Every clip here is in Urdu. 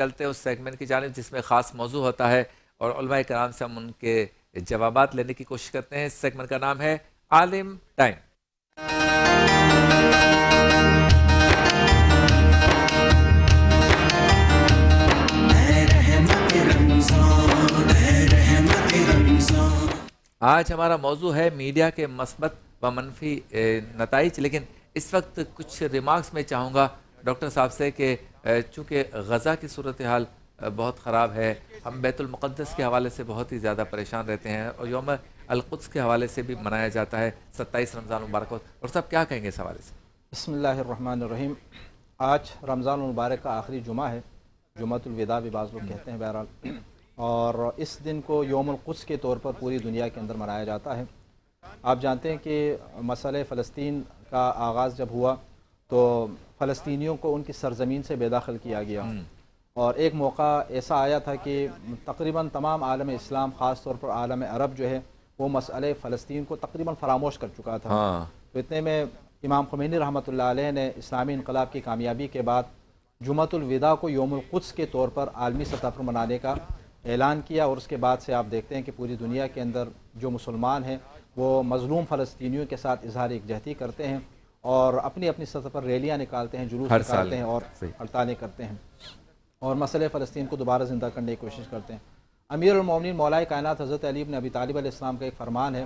چلتے ہیں اس سیگمنٹ کی جانب جس میں خاص موضوع ہوتا ہے اور علماء کرام سے ہم ان کے جوابات لینے کی کوشش کرتے ہیں. اس سیگمنٹ کا نام ہے عالم ٹائم. آج ہمارا موضوع ہے میڈیا کے مثبت و منفی نتائج. لیکن اس وقت کچھ ریمارکس میں چاہوں گا ڈاکٹر صاحب سے کہ چونکہ غزہ کی صورتحال بہت خراب ہے, ہم بیت المقدس کے حوالے سے بہت ہی زیادہ پریشان رہتے ہیں اور یوم القدس کے حوالے سے بھی منایا جاتا ہے 27 رمضان مبارک کو. اور صاحب کیا کہیں گے اس حوالے سے؟ بسم اللہ الرحمن الرحیم. آج رمضان المبارک کا آخری جمعہ ہے, جمعۃ الوداع بھی بعض لوگ کہتے ہیں بہرحال, اور اس دن کو یوم القدس کے طور پر پوری دنیا کے اندر منایا جاتا ہے. آپ جانتے ہیں کہ مسئلہ فلسطین کا آغاز جب ہوا تو فلسطینیوں کو ان کی سرزمین سے بے دخل کیا گیا, اور ایک موقع ایسا آیا تھا کہ تقریباً تمام عالم اسلام خاص طور پر عالم عرب جو ہے وہ مسئلہ فلسطین کو تقریباً فراموش کر چکا تھا. تو اتنے میں امام خمینی رحمۃ اللہ علیہ نے اسلامی انقلاب کی کامیابی کے بعد جمعۃ الوداع کو یوم القدس کے طور پر عالمی سطح پر منانے کا اعلان کیا, اور اس کے بعد سے آپ دیکھتے ہیں کہ پوری دنیا کے اندر جو مسلمان ہیں وہ مظلوم فلسطینیوں کے ساتھ اظہار یکجہتی کرتے ہیں اور اپنی اپنی سطح پر ریلیاں نکالتے ہیں, جلوس نکالتے ہیں اور ہڑتالیں کرتے ہیں اور مسئلہ فلسطین کو دوبارہ زندہ کرنے کی کوشش کرتے ہیں. امیر المومنین مولا کائنات حضرت علی بن ابی طالب علیہ السلام کا ایک فرمان ہے.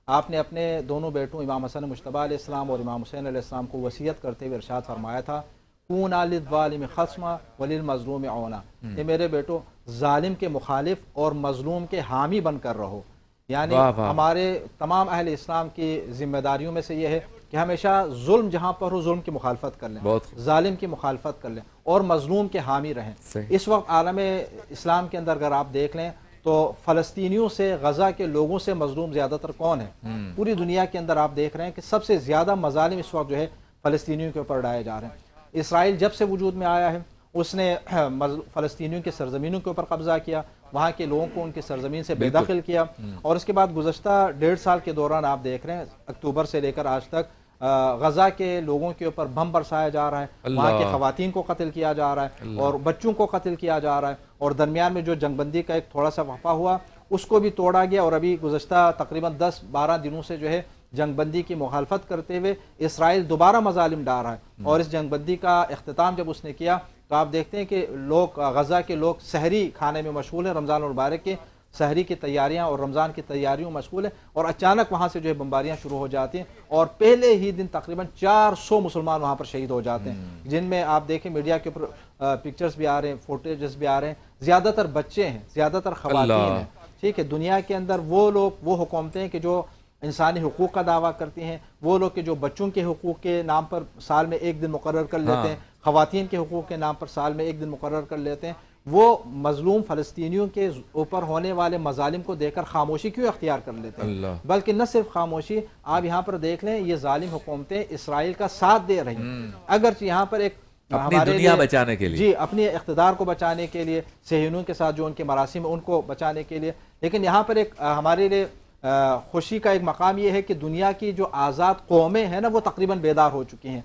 آپ نے اپنے دونوں بیٹوں امام حسن مجتبی علیہ السلام اور امام حسین علیہ السلام کو وصیت کرتے ہوئے ارشاد فرمایا تھا, کونا للظالم خصما وللمظلوم عونا, کہ میرے بیٹو ظالم کے مخالف اور مظلوم کے حامی بن کر رہو. یعنی ہمارے تمام اہل اسلام کی ذمہ داریوں میں سے یہ ہے کہ ہمیشہ ظلم جہاں پر ہو ظلم کی مخالفت کر لیں, ظالم کی مخالفت کر لیں اور مظلوم کے حامی رہیں. اس وقت عالم اسلام کے اندر اگر آپ دیکھ لیں تو فلسطینیوں سے, غزہ کے لوگوں سے مظلوم زیادہ تر کون ہے؟ پوری دنیا کے اندر آپ دیکھ رہے ہیں کہ سب سے زیادہ مظالم اس وقت جو ہے فلسطینیوں کے اوپر ڈائے جا رہے ہیں. اسرائیل جب سے وجود میں آیا ہے اس نے فلسطینیوں کے سرزمینوں کے اوپر قبضہ کیا, وہاں کے لوگوں کو ان کی سرزمین سے بے دخل کیا, اور اس کے بعد گزشتہ 1.5 سال کے دوران آپ دیکھ رہے ہیں اکتوبر سے لے کر آج تک غزہ کے لوگوں کے اوپر بم برسایا جا رہا ہے, وہاں کے خواتین کو قتل کیا جا رہا ہے اور بچوں کو قتل کیا جا رہا ہے, اور درمیان میں جو جنگ بندی کا ایک تھوڑا سا وقفہ ہوا اس کو بھی توڑا گیا, اور ابھی گزشتہ تقریباً 10-12 دنوں سے جو ہے جنگ بندی کی مخالفت کرتے ہوئے اسرائیل دوبارہ مظالم ڈال رہا ہے. اور اس جنگ بندی کا اختتام جب اس نے کیا تو آپ دیکھتے ہیں کہ لوگ, غزہ کے لوگ سحری کھانے میں مشغول ہیں, رمضان المبارک کے سحری کی تیاریاں اور رمضان کی تیاریوں میں مشغول ہیں, اور اچانک وہاں سے جو ہے بمباریاں شروع ہو جاتی ہیں اور پہلے ہی دن تقریباً 400 مسلمان وہاں پر شہید ہو جاتے ہیں, جن میں آپ دیکھیں میڈیا کے اوپر پکچرز بھی آ رہے ہیں, فوٹیجز بھی آ رہے ہیں, زیادہ تر بچے ہیں, زیادہ تر خواتین ہیں. ٹھیک ہے, دنیا کے اندر وہ لوگ, وہ حکومتیں کہ جو انسانی حقوق کا دعویٰ کرتی ہیں, وہ لوگ کہ جو بچوں کے حقوق کے نام پر سال میں ایک دن مقرر کر لیتے ہیں, خواتین کے حقوق کے نام پر سال میں ایک دن مقرر کر لیتے ہیں, وہ مظلوم فلسطینیوں کے اوپر ہونے والے مظالم کو دیکھ کر خاموشی کیوں اختیار کر لیتے ہیں؟ بلکہ نہ صرف خاموشی, آپ یہاں پر دیکھ لیں یہ ظالم حکومتیں اسرائیل کا ساتھ دے رہی ہیں, اگرچہ یہاں پر ایک اپنی دنیا بچانے کے لیے, جی اپنی اقتدار کو بچانے کے لیے, صہیونیوں کے ساتھ جو ان کے مراسم ان کو بچانے کے لیے, لیکن یہاں پر ایک ہمارے لیے خوشی کا ایک مقام یہ ہے کہ دنیا کی جو آزاد قومیں ہیں نا وہ تقریباً بیدار ہو چکی ہیں.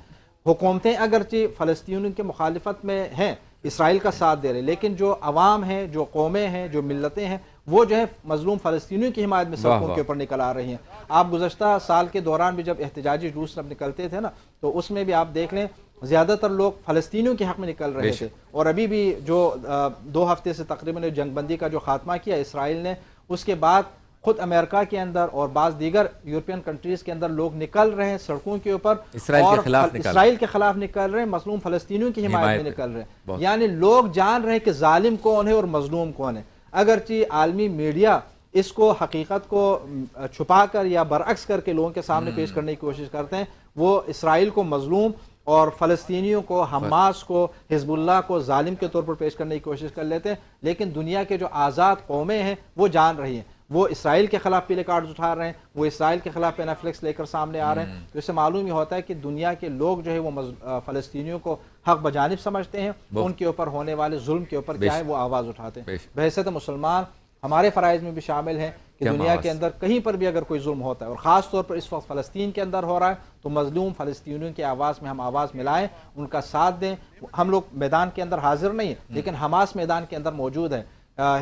حکومتیں اگرچہ فلسطینیوں کی مخالفت میں ہیں, اسرائیل کا ساتھ دے رہے, لیکن جو عوام ہیں, جو قومیں ہیں, جو ملتیں ہیں, وہ جو ہے مظلوم فلسطینیوں کی حمایت میں سڑکوں کے اوپر نکل آ رہی ہیں. آپ گزشتہ سال کے دوران بھی جب احتجاجی جلوس نکلتے تھے نا تو اس میں بھی آپ دیکھ لیں زیادہ تر لوگ فلسطینیوں کے حق میں نکل رہے تھے, اور ابھی بھی جو 2 ہفتے سے تقریباً جنگ بندی کا جو خاتمہ کیا اسرائیل نے, اس کے بعد خود امریکہ کے اندر اور بعض دیگر یورپین کنٹریز کے اندر لوگ نکل رہے ہیں سڑکوں کے اوپر, اسرائیل کے خلاف نکل رہے ہیں, مظلوم فلسطینیوں کی حمایت میں نکل رہے ہیں. یعنی لوگ جان رہے ہیں کہ ظالم کون ہے اور مظلوم کون ہے, اگرچہ عالمی میڈیا اس کو حقیقت کو چھپا کر یا برعکس کر کے لوگوں کے سامنے پیش کرنے کی کوشش کرتے ہیں. وہ اسرائیل کو مظلوم اور فلسطینیوں کو, حماس کو, حزب اللہ کو ظالم کے طور پر پیش کرنے کی کوشش کر لیتے ہیں, لیکن دنیا کے جو آزاد قومیں ہیں وہ جان رہی ہیں, وہ اسرائیل کے خلاف پیلے کارڈز اٹھا رہے ہیں, وہ اسرائیل کے خلاف پینافلیکس لے کر سامنے آ رہے ہیں. تو اس سے معلوم یہ ہوتا ہے کہ دنیا کے لوگ جو ہے وہ فلسطینیوں کو حق بجانب سمجھتے ہیں, ان کے اوپر ہونے والے ظلم کے اوپر کیا ہے وہ آواز اٹھاتے ہیں. بحیثیت مسلمان ہمارے فرائض میں بھی شامل ہیں کہ دنیا کے اندر کہیں پر بھی اگر کوئی ظلم ہوتا ہے، اور خاص طور پر اس وقت فلسطین کے اندر ہو رہا ہے، تو مظلوم فلسطینیوں کی آواز میں ہم آواز ملائیں، ان کا ساتھ دیں۔ ہم لوگ میدان کے اندر حاضر نہیں ہیں، لیکن حماس میدان کے اندر موجود ہے،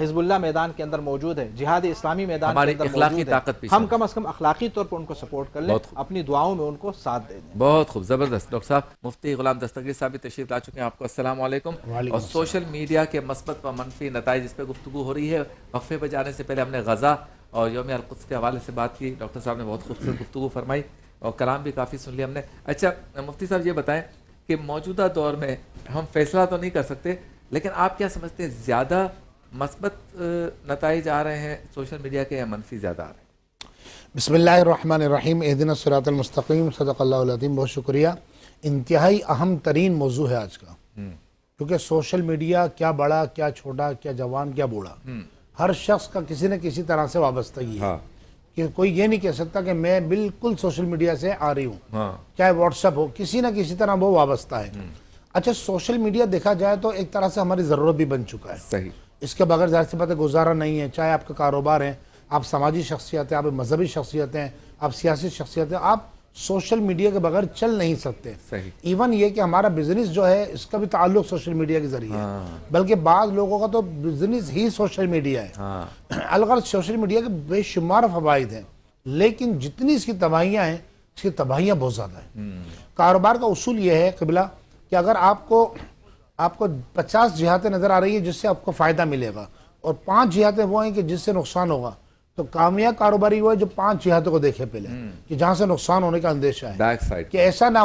حزب اللہ میدان کے اندر موجود ہے، جہاد اسلامی میدان کے اندر موجود ہے۔ ہم کم از کم اخلاقی طور پر ان کو سپورٹ کر لیں، اپنی دعاؤں میں ان کو ساتھ دے دیں۔ بہت خوب، زبردست۔ ڈاکٹر صاحب مفتی غلام دستگیر صاحب بھی تشریف لا چکے ہیں، آپ کو السلام علیکم۔ اور سوشل میڈیا کے مثبت و منفی نتائج، اس پہ گفتگو ہو رہی ہے۔ وقفے پہ جانے سے پہلے ہم نے غزہ اور یوم القدس کے حوالے سے بات کی، ڈاکٹر صاحب نے بہت خوبصورت گفتگو فرمائی اور کلام بھی کافی سن لیا ہم نے۔ اچھا مفتی صاحب یہ بتائیں کہ موجودہ دور میں ہم فیصلہ تو نہیں کر سکتے، لیکن آپ کیا سمجھتے ہیں زیادہ مثبت نتائج آ رہے ہیں سوشل میڈیا کے یا منفی زیادہ آ رہے ہیں؟ بسم اللہ الرحمن الرحیم، اہدنا الصراط المستقیم، صدق اللہ العظیم۔ بہت شکریہ۔ انتہائی اہم ترین موضوع ہے آج کا، کیونکہ سوشل میڈیا کیا بڑا کیا چھوٹا، کیا جوان کیا بوڑھا، ہر شخص کا کسی نہ کسی طرح سے وابستگی ہے کہ کوئی یہ نہیں کہہ سکتا کہ میں بالکل سوشل میڈیا سے آ رہی ہوں، چاہے واٹس ایپ ہو، کسی نہ کسی طرح وہ وابستہ ہے۔ اچھا سوشل میڈیا دیکھا جائے تو ایک طرح سے ہماری ضرورت بھی بن چکا ہے، صحیح، اس کے بغیر ظاہر سی بات ہے گزارا نہیں ہے، چاہے آپ کا کاروبار ہے، آپ سماجی شخصیت ہیں، آپ مذہبی شخصیت ہیں، آپ سیاسی شخصیت ہیں، آپ سوشل میڈیا کے بغیر چل نہیں سکتے۔ صحیح، ایون یہ کہ ہمارا بزنس جو ہے اس کا بھی تعلق سوشل میڈیا کے ذریعے ہے، بلکہ بعض لوگوں کا تو بزنس ہی سوشل میڈیا ہے۔ الغرض سوشل میڈیا کے بے شمار فوائد ہیں، لیکن جتنی اس کی تباہیاں ہیں، اس کی تباہیاں بہت زیادہ ہیں۔ کاروبار کا اصول یہ ہے قبلہ کہ اگر آپ کو 50 جہتیں نظر آ رہی ہے جس سے آپ کو فائدہ ملے گا، اور 5 جہتیں وہ ہیں کہ جس سے نقصان ہوگا، تو کامیاب کاروباری وہ ہے جو 5 جہتوں کو دیکھے پہلے کہ جہاں سے نقصان ہونے کا اندیشہ ہے، بیک سائڈ، کہ ایسا نہ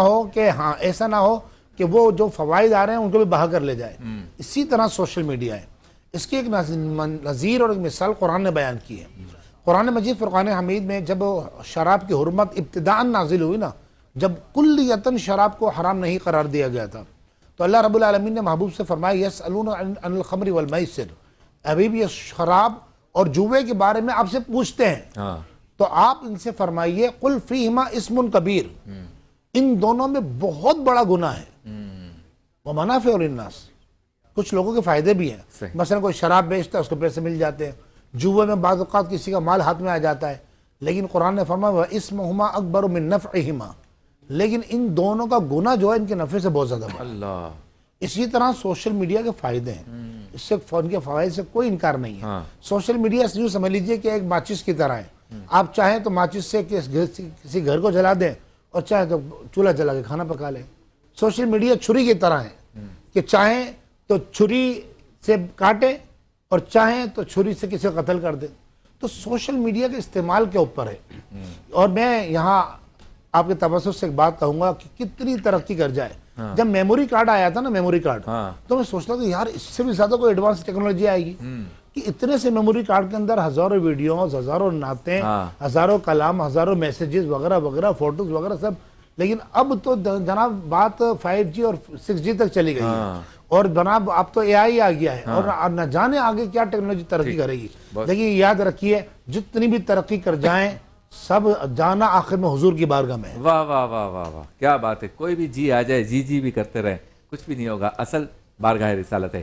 ہو کہ وہ جو فوائد آ رہے ہیں ان کو بھی بہا کر لے جائے۔ اسی طرح سوشل میڈیا ہے، اس کی ایک نظیر اور ایک مثال قرآن نے بیان کی ہے۔ قرآن مجید فرقان حمید میں جب شراب کی حرمت ابتداء نازل ہوئی نا، جب کلیتاً شراب کو حرام نہیں قرار دیا گیا تھا، تو اللہ رب العالمین نے محبوب سے فرمایا یسألون عن الخمر والمیسر، حبیب یہ شراب اور جوے کے بارے میں آپ سے پوچھتے ہیں، تو آپ ان سے فرمائیے قل فیہما اسم کبیر، ان دونوں میں بہت بڑا گناہ ہے، ومنافع للناس، کچھ لوگوں کے فائدے بھی ہیں، مثلا کوئی شراب بیچتا ہے اس کو پیسے مل جاتے ہیں، جوے میں بعض اوقات کسی کا مال ہاتھ میں آ جاتا ہے، لیکن قرآن نے فرمایا وَإِسْمُهُمَا أَكْبَرُ مِن نَفْعِهِمَا، لیکن ان دونوں کا گناہ جو ہے ان کے نفع سے بہت زیادہ بڑا۔ اللہ، اسی طرح سوشل میڈیا کے فائدے ہیں، اس سے ان کے فوائد سے کوئی انکار نہیں ہے۔ سوشل میڈیا سے یوں سمجھ لیجئے کہ ایک ماچس کی طرح ہے، آپ چاہیں تو ماچس سے کسی گھر کو جلا دیں اور چاہیں تو چولہا جلا کے کھانا پکا لیں۔ سوشل میڈیا چھری کی طرح ہے کہ چاہیں تو چھری سے کاٹیں اور چاہیں تو چھری سے کسی کو قتل کر دیں۔ تو سوشل میڈیا کے استعمال کے اوپر ہے، اور میں یہاں آپ کے تبصر سے ایک بات کہوں گا کہ کتنی ترقی کر جائے۔ جب میموری کارڈ آیا تھا نا، میموری کارڈ، تو میں سوچتا تھا یار اس سے بھی زیادہ کوئی ایڈوانس ٹیکنالوجی آئے گی کہ اتنے سے میموری کارڈ کے اندر ہزاروں ویڈیوز، ہزاروں نعتیں، ہزاروں کلام، ہزاروں میسیجز وغیرہ وغیرہ، فوٹوز وغیرہ سب۔ لیکن اب تو جناب بات 5G اور 6G تک چلی گئی ہے، اور جناب اب تو AI آ گیا ہے، اور نہ جانے آگے کیا ٹیکنالوجی ترقی کرے گی۔ لیکن یاد رکھیے جتنی بھی ترقی کر جائیں سب جانا آخر میں حضور کی بارگاہ میں ہے۔ واہ واہ واہ واہ واہ، کیا بات ہے، کوئی بھی جی آ جائے، جی بھی کرتے رہے، کچھ بھی نہیں ہوگا، اصل بارگاہ رسالت ہے۔